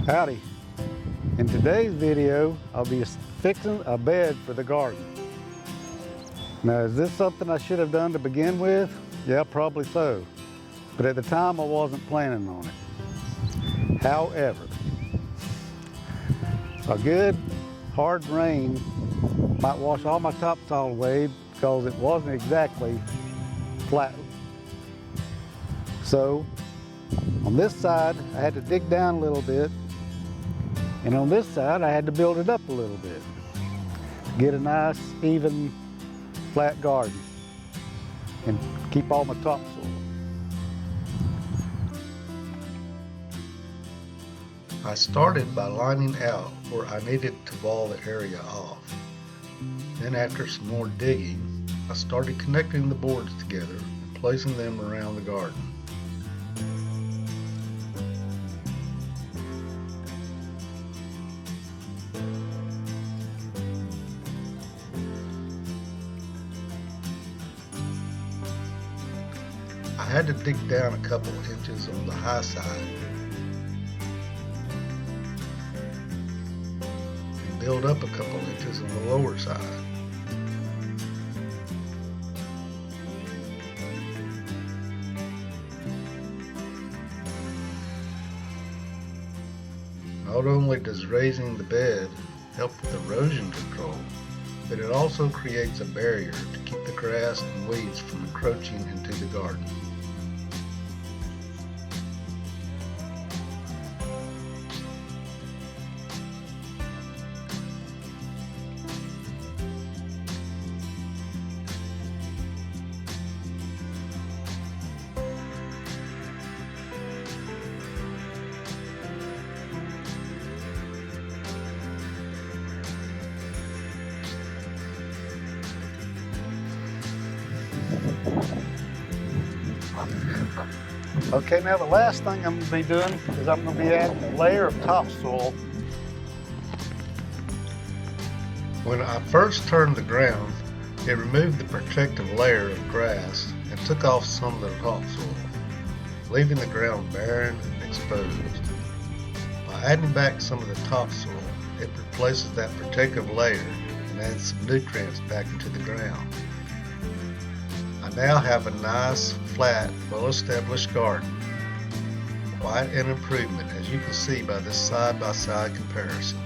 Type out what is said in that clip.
Howdy. In today's video, I'll be fixing a bed for the garden. Now, is this something I should have done to begin with? Yeah, probably so. But at the time, I wasn't planning on it. However, a good hard rain might wash all my topsoil away because it wasn't exactly flat. So, on this side, I had to dig down a little bit. And on this side, I had to build it up a little bit to get a nice, even, flat garden and keep all my topsoil. I started by lining out where I needed to wall the area off. Then after some more digging, I started connecting the boards together and placing them around the garden. I had to dig down a couple inches on the high side and build up a couple inches on the lower side. Not only does raising the bed help with erosion control, but it also creates a barrier to keep the grass and weeds from encroaching into the garden. Okay, now the last thing I'm going to be doing is I'm going to be adding a layer of topsoil. When I first turned the ground, it removed the protective layer of grass and took off some of the topsoil, leaving the ground barren and exposed. By adding back some of the topsoil, it replaces that protective layer and adds some nutrients back into the ground. I now have a nice, flat, well-established garden. Quite an improvement, as you can see by this side-by-side comparison.